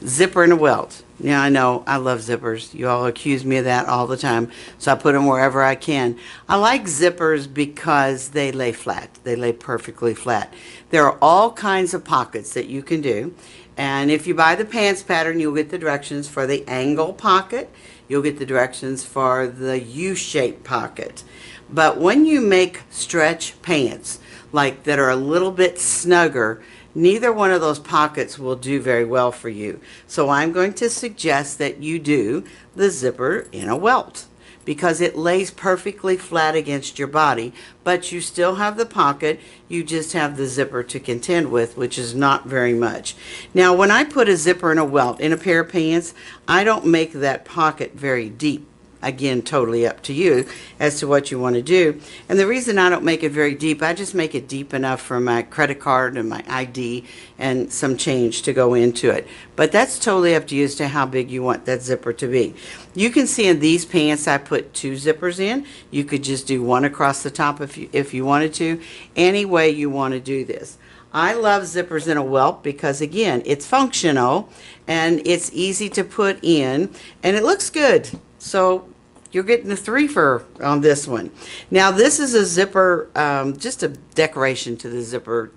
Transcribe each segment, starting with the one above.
zipper and a welt. Yeah, I know, I love zippers. You all accuse me of that all the time, so I put them wherever I can. I like zippers because they lay flat. They lay perfectly flat. There are all kinds of pockets that you can do, and if you buy the pants pattern, you'll get the directions for the angle pocket. You'll get the directions for the U-shaped pocket. But when you make stretch pants, like that are a little bit snugger, neither one of those pockets will do very well for you. So I'm going to suggest that you do the zipper in a welt, because it lays perfectly flat against your body, but you still have the pocket. You just have the zipper to contend with, which is not very much. Now, when I put a zipper in a welt in a pair of pants, I don't make that pocket very deep. Again, totally up to you as to what you want to do. And the reason I don't make it very deep, I just make it deep enough for my credit card and my ID and some change to go into it. But that's totally up to you as to how big you want that zipper to be. You can see in these pants I put 2 zippers in. You could just do one across the top if you wanted to. Any way you want to do this. I love zippers in a welt because, again, it's functional and it's easy to put in and it looks good. So you're getting a 3 for on this one. Now this is a zipper, just a decoration to the zipper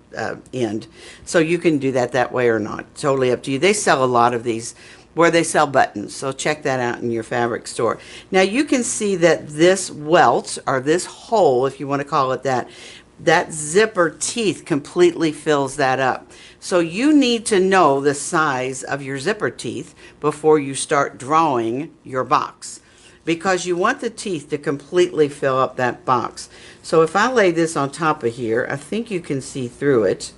end. So you can do that way or not. Totally up to you. They sell a lot of these where they sell buttons. So check that out in your fabric store. Now you can see that this welt, or this hole, if you want to call it that, that zipper teeth completely fills that up. So you need to know the size of your zipper teeth before you start drawing your box, because you want the teeth to completely fill up that box. So if I lay this on top of here, I think you can see through it.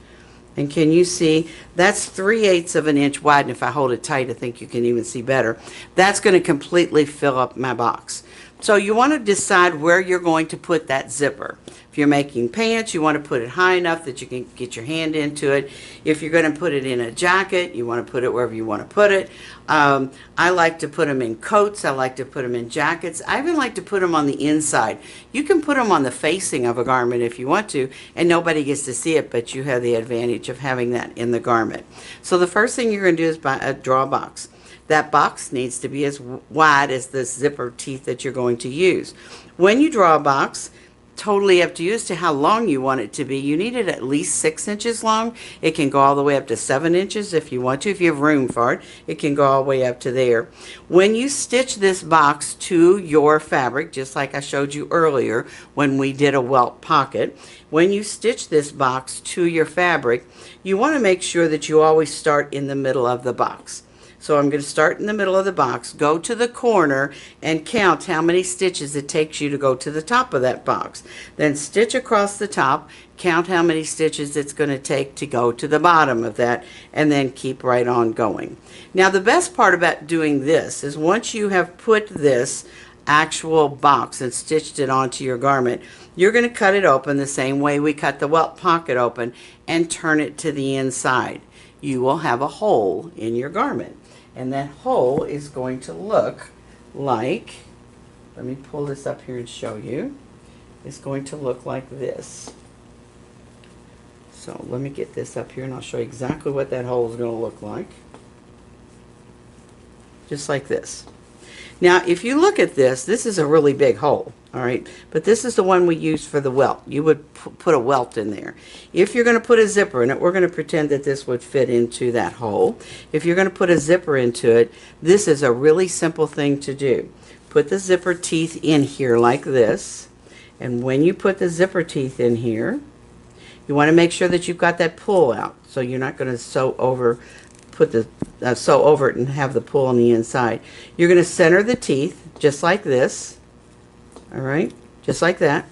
And can you see? That's 3/8 of an inch wide, and if I hold it tight, I think you can even see better. That's going to completely fill up my box. So you want to decide where you're going to put that zipper. If you're making pants, you want to put it high enough that you can get your hand into it. If you're going to put it in a jacket, you want to put it wherever you want to put it. I like to put them in coats. I like to put them in jackets. I even like to put them on the inside. You can put them on the facing of a garment if you want to, and nobody gets to see it, but you have the advantage of having that in the garment. So the first thing you're going to do is draw a box. That box needs to be as wide as the zipper teeth that you're going to use. When you draw a box, totally up to you as to how long you want it to be. You need it at least 6 inches long. It can go all the way up to 7 inches if you want to. If you have room for it, it can go all the way up to there. When you stitch this box to your fabric, just like I showed you earlier when we did a welt pocket, when you stitch this box to your fabric, you want to make sure that you always start in the middle of the box. So I'm going to start in the middle of the box, go to the corner, and count how many stitches it takes you to go to the top of that box. Then stitch across the top, count how many stitches it's going to take to go to the bottom of that, and then keep right on going. Now the best part about doing this is once you have put this actual box and stitched it onto your garment, you're going to cut it open the same way we cut the welt pocket open and turn it to the inside. You will have a hole in your garment. And that hole is going to look like, let me pull this up here and show you. It's going to look like this. So let me get this up here and I'll show you exactly what that hole is going to look like. Just like this. Now, if you look at this, this is a really big hole, all right? But this is the one we use for the welt. You would put a welt in there. If you're going to put a zipper in it, we're going to pretend that this would fit into that hole. If you're going to put a zipper into it, this is a really simple thing to do. Put the zipper teeth in here like this. And when you put the zipper teeth in here, you want to make sure that you've got that pull out. So you're not going to sew over it and have the pull on the inside. You're going to center the teeth just like this. All right, just like that.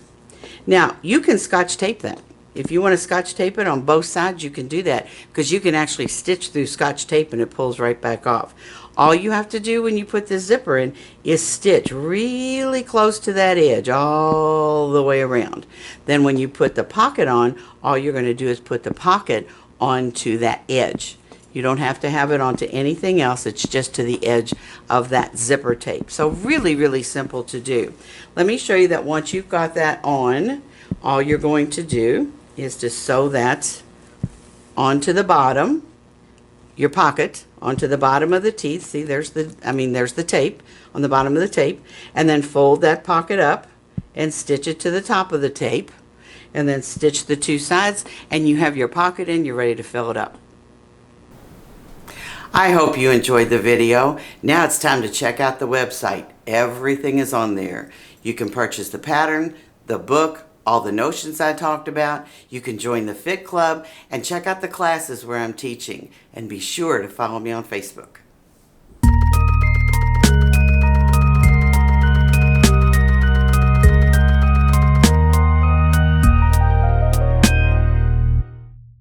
Now you can scotch tape that. If you want to scotch tape it on both sides, you can do that, because you can actually stitch through scotch tape and it pulls right back off. All you have to do when you put this zipper in is stitch really close to that edge all the way around. Then when you put the pocket on, all you're going to do is put the pocket onto that edge. You don't have to have it onto anything else. It's just to the edge of that zipper tape. So really, really simple to do. Let me show you that once you've got that on, all you're going to do is to sew that onto the bottom, your pocket, onto the bottom of the teeth. See, there's the tape on the bottom of the tape. And then fold that pocket up and stitch it to the top of the tape. And then stitch the two sides, and you have your pocket and you're ready to fill it up. I hope you enjoyed the video. Now it's time to check out the website. Everything is on there. You can purchase the pattern, the book, all the notions I talked about. You can join the Fit Club and check out the classes where I'm teaching. And be sure to follow me on Facebook.